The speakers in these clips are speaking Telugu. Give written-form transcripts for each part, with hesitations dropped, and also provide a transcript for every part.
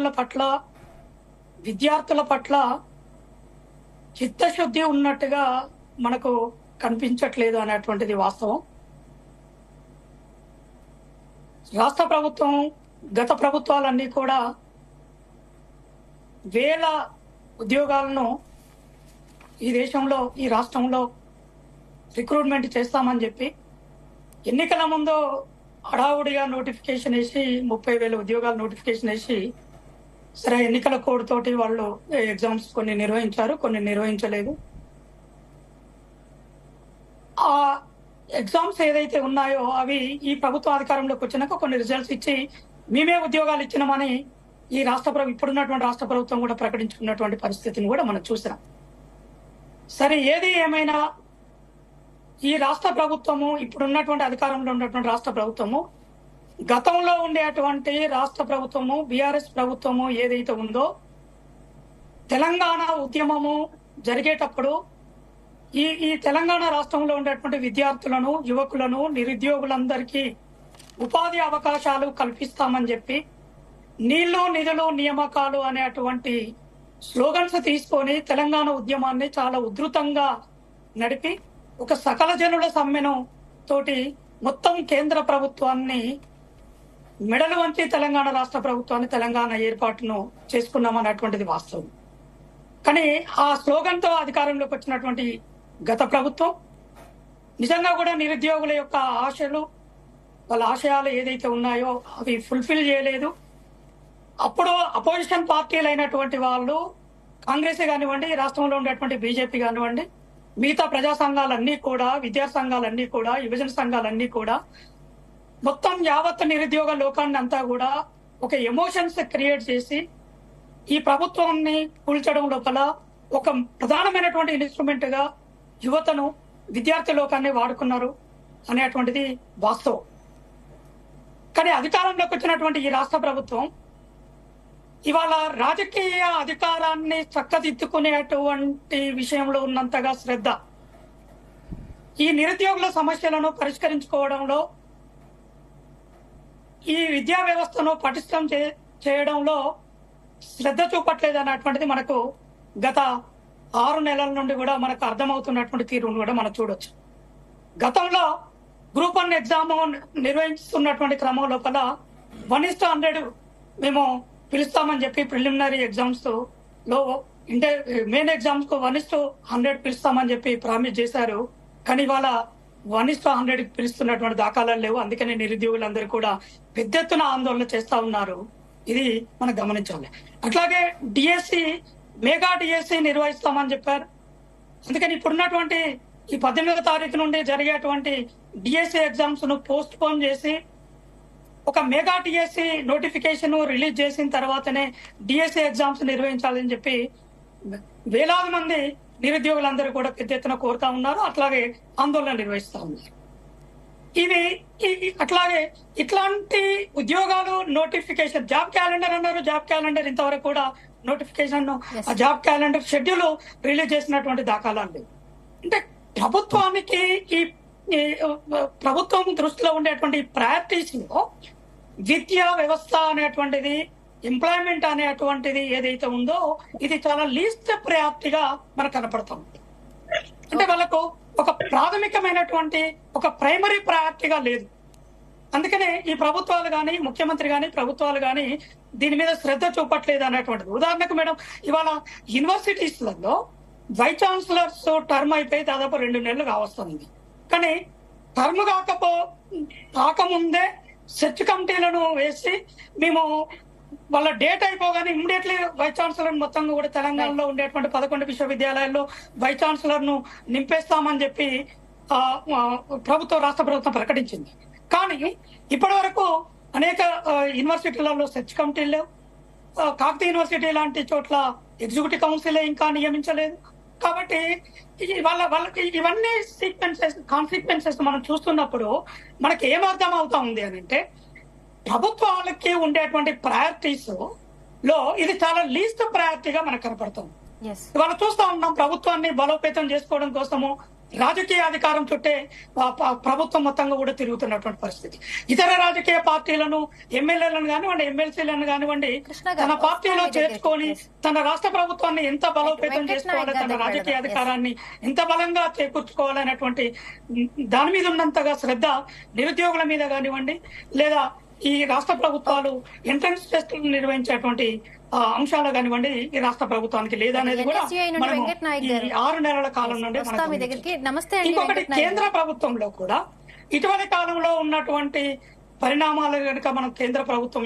తల్లిదండ్రుల పట్ల, విద్యార్థుల పట్ల చిత్తశుద్ధి ఉన్నట్టుగా మనకు కనిపించట్లేదు అనేటువంటిది వాస్తవం. రాష్ట్ర ప్రభుత్వం, గత ప్రభుత్వాలన్నీ కూడా వేల ఉద్యోగాలను ఈ దేశంలో, ఈ రాష్ట్రంలో రిక్రూట్మెంట్ చేస్తామని చెప్పి ఎన్నికల ముందు హడావుడిగా నోటిఫికేషన్ వేసి 30,000 ఉద్యోగాలు నోటిఫికేషన్ వేసి, సరే ఎన్నికల కోడ్ తోటి వాళ్ళు ఎగ్జామ్స్ కొన్ని నిర్వహించారు, కొన్ని నిర్వహించలేదు. ఆ ఎగ్జామ్స్ ఏదైతే ఉన్నాయో అవి ఈ ప్రభుత్వ అధికారంలోకి వచ్చినాక కొన్ని రిజల్ట్స్ ఇచ్చి మేమే ఉద్యోగాలు ఇచ్చినామని ఈ ఇప్పుడున్నటువంటి రాష్ట్ర ప్రభుత్వం కూడా ప్రకటించుకున్నటువంటి పరిస్థితిని కూడా మనం చూసినాం. సరే, ఏది ఏమైనా ఈ రాష్ట్ర ప్రభుత్వము, ఇప్పుడున్నటువంటి అధికారంలో ఉన్నటువంటి రాష్ట్ర ప్రభుత్వము, గతంలో ఉండేటువంటి రాష్ట్ర ప్రభుత్వము, బీఆర్ఎస్ ప్రభుత్వము ఏదైతే ఉందో, తెలంగాణ ఉద్యమము జరిగేటప్పుడు ఈ తెలంగాణ రాష్ట్రంలో ఉండేటువంటి విద్యార్థులను, యువకులను, నిరుద్యోగులందరికీ ఉపాధి అవకాశాలు కల్పిస్తామని చెప్పి నీళ్లు, నిధులు, నియామకాలు అనేటువంటి స్లోగన్స్ తీసుకొని తెలంగాణ ఉద్యమాన్ని చాలా ఉధృతంగా నడిపి ఒక సకల జనుల సమ్మెనం తోటి మొత్తం కేంద్ర ప్రభుత్వాన్ని మెడలు వంచి తెలంగాణ రాష్ట్ర ప్రభుత్వాన్ని, తెలంగాణ ఏర్పాటును చేసుకున్నామన్నటువంటిది వాస్తవం. కానీ ఆ స్లోగన్ తో అధికారంలోకి వచ్చినటువంటి గత ప్రభుత్వం నిజంగా కూడా నిరుద్యోగుల యొక్క ఆశలు, వాళ్ళ ఆశయాలు ఏదైతే ఉన్నాయో అవి ఫుల్ఫిల్ చేయలేదు. అప్పుడు అపోజిషన్ పార్టీలు అయినటువంటి వాళ్ళు, కాంగ్రెస్ కానివ్వండి, రాష్ట్రంలో ఉండేటువంటి బీజేపీ కానివ్వండి, మిగతా ప్రజా సంఘాలన్నీ కూడా, విద్యా సంఘాలన్నీ కూడా, యువజన సంఘాలన్నీ కూడా మొత్తం యావత్ నిరుద్యోగ లోకాన్ని అంతా కూడా ఒక ఎమోషన్స్ క్రియేట్ చేసి ఈ ప్రభుత్వాన్ని కూల్చడం లోపల ఒక ప్రధానమైనటువంటి ఇన్స్ట్రుమెంట్ గా యువతను, విద్యార్థి లోకాన్ని వాడుకున్నారు అనేటువంటిది వాస్తవం. కానీ అధికారంలోకి వచ్చినటువంటి ఈ రాష్ట్ర ప్రభుత్వం ఇవాళ రాజకీయ అధికారాన్ని చక్కదిద్దుకునేటువంటి విషయంలో ఉన్నంతగా శ్రద్ధ ఈ నిరుద్యోగుల సమస్యలను పరిష్కరించుకోవడంలో, ఈ విద్యా వ్యవస్థను పటిష్టం చేయడంలో శ్రద్ధ చూపట్లేదు అన్నటువంటిది మనకు గత 6 నెలల నుండి కూడా మనకు అర్థమవుతున్నటువంటి తీరును కూడా మనం చూడొచ్చు. గతంలో గ్రూప్ 1 ఎగ్జామ్ నిర్వహిస్తున్నటువంటి క్రమం లోపల 1:100 మేము పిలుస్తామని చెప్పి ప్రిలిమినరీ ఎగ్జామ్స్ లో, మెయిన్ ఎగ్జామ్స్ కు 1:100 పిలుస్తామని చెప్పి ప్రామిస్ చేశారు. కానీ ఇవాళ 1:100 పిలుస్తున్నటువంటి దాఖలాలు లేవు. అందుకని నిరుద్యోగులందరూ కూడా పెద్ద ఎత్తున ఆందోళన చేస్తా ఉన్నారు. ఇది మనం గమనించాలి. అట్లాగే డిఎస్సి, మెగా డిఎస్సి నిర్వహిస్తామని చెప్పారు. అందుకని ఇప్పుడున్నటువంటి ఈ 18వ తారీఖు నుండి జరిగేటువంటి డిఎస్సి ఎగ్జామ్స్ ను పోస్ట్ పోన్ చేసి ఒక మెగా డిఎస్సి నోటిఫికేషన్ రిలీజ్ చేసిన తర్వాతనే డిఎస్సి ఎగ్జామ్స్ నిర్వహించాలని చెప్పి వేలాది మంది నిరుద్యోగులందరూ కూడా పెద్ద ఎత్తున కోరుతా ఉన్నారు. అట్లాగే ఆందోళన నిర్వహిస్తా ఉన్నారు. అట్లాగే ఇట్లాంటి ఉద్యోగాలు నోటిఫికేషన్, జాబ్ క్యాలెండర్ అన్నారు. జాబ్ క్యాలెండర్ ఇంతవరకు కూడా నోటిఫికేషన్, ఆ జాబ్ క్యాలెండర్ షెడ్యూల్ రిలీజ్ చేసినటువంటి దాఖలాలు లేవు. అంటే ప్రభుత్వానికి ఈ ప్రభుత్వం దృష్టిలో ఉండేటువంటి ప్రయారిటీస్ లో విద్యా వ్యవస్థ అనేటువంటిది, ఎంప్లాయ్మెంట్ అనేటువంటిది ఏదైతే ఉందో ఇది చాలా లీస్ట్ ప్రయారిటీగా మనకు కనపడతాం. అంటే వాళ్ళకు ఒక ప్రాథమికమైనటువంటి ఒక ప్రైమరీ ప్రయారిటీగా లేదు. అందుకనే ఈ ప్రభుత్వాలు కానీ, ముఖ్యమంత్రి కానీ, ప్రభుత్వాలు కానీ దీని మీద శ్రద్ధ చూపట్లేదు అనేటువంటిది. ఉదాహరణకు మేడం, ఇవాళ యూనివర్సిటీస్లలో వైస్ ఛాన్సలర్స్ టర్మ్ అయిపోయి దాదాపు 2 నెలలు కావస్తుంది. కానీ టర్మ్ కాకముందే సెర్చ్ కమిటీలను వేసి మేము వాళ్ళ డేట్ అయిపోగానే ఇమ్మీడియట్లీ వైస్ ఛాన్సలర్ మొత్తంగా కూడా తెలంగాణలో ఉండేటువంటి 11 విశ్వవిద్యాలయాల్లో వైస్ ఛాన్సలర్ ను నింపేస్తామని చెప్పి రాష్ట్ర ప్రభుత్వం ప్రకటించింది. కానీ ఇప్పటి వరకు అనేక యూనివర్సిటీలలో సెర్చ్ కమిటీలు లేవు. కాకతీయ యూనివర్సిటీ లాంటి చోట్ల ఎగ్జిక్యూటివ్ కౌన్సిల్ ఇంకా నియమించలేదు. కాబట్టి వాళ్ళకి ఇవన్నీ కాన్సిక్వెన్సెస్ మనం చూస్తున్నప్పుడు మనకి ఏమర్థం అవుతా ఉంది అని అంటే, ప్రభుత్వాలకి ఉండేటువంటి ప్రయారిటీస్ లో ఇది చాలా లీస్ట్ ప్రయారిటీగా మనకు కనపడుతుంది. ఇవాళ చూస్తా ఉన్నాం, ప్రభుత్వాన్ని బలోపేతం చేసుకోవడం కోసము రాజకీయ అధికారం చుట్టే ప్రభుత్వం మొత్తంగా కూడా తిరుగుతున్నటువంటి పరిస్థితి. ఇతర రాజకీయ పార్టీలను, ఎమ్మెల్యేలను కానివ్వండి, ఎమ్మెల్సీలను కానివ్వండి, తన పార్టీలో చేర్చుకొని తన రాష్ట్ర ప్రభుత్వాన్ని ఎంత బలోపేతం చేసుకోవాలి, తన రాజకీయ అధికారాన్ని ఎంత బలంగా చేకూర్చుకోవాలనేటువంటి దాని మీద ఉన్నంతగా శ్రద్ధ నిరుద్యోగుల మీద కానివ్వండి, లేదా ఈ రాష్ట్ర ప్రభుత్వాలు ఎంట్రన్స్ టెస్టులు నిర్వహించేటువంటి అంశాలు కానివ్వండి ఈ రాష్ట్ర ప్రభుత్వానికి లేదనేది కూడా మనం ఈ 6 నెలల కాలం నుండి ఇంకొకటి కేంద్ర ప్రభుత్వంలో కూడా ఇటీవలి కాలంలో ఉన్నటువంటి పరిణామాలు కనుక మనం కేంద్ర ప్రభుత్వం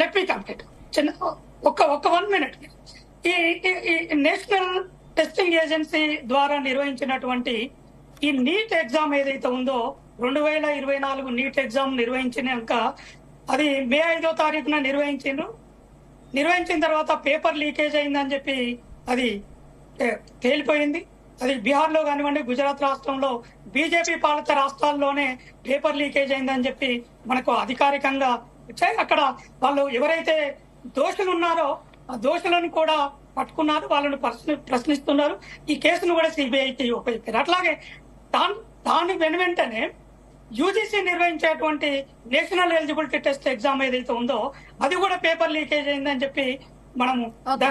లెట్ మీ కంప్లీట్ ఒక 1 మినిట్. ఈ నేషనల్ టెస్టింగ్ ఏజెన్సీ ద్వారా నిర్వహించినటువంటి ఈ నీట్ ఎగ్జామ్ ఏదైతే ఉందో 2024 నీట్ ఎగ్జామ్ నిర్వహించినాక అది మే 5వ తారీఖున నిర్వహించిన తర్వాత పేపర్ లీకేజ్ అయిందని చెప్పి అది తేలిపోయింది. అది బీహార్ లో కానివ్వండి, గుజరాత్ రాష్ట్రంలో బీజేపీ పాలిత రాష్ట్రాల్లోనే పేపర్ లీకేజ్ అయిందని చెప్పి మనకు అధికారికంగా వచ్చాయి. అక్కడ వాళ్ళు ఎవరైతే దోషులు ఉన్నారో ఆ దోషులను కూడా పట్టుకున్నారు, వాళ్ళను ప్రశ్నిస్తున్నారు. ఈ కేసును కూడా సిబిఐకి ఉపయోగించారు. అట్లాగే దాని వెంటనే యూజీసీ నిర్వహించేటువంటి నేషనల్ ఎలిజిబిలిటీ టెస్ట్ ఎగ్జామ్ ఏదైతే ఉందో అది కూడా పేపర్ లీకేజ్ అయిందని చెప్పి మనము దాన్ని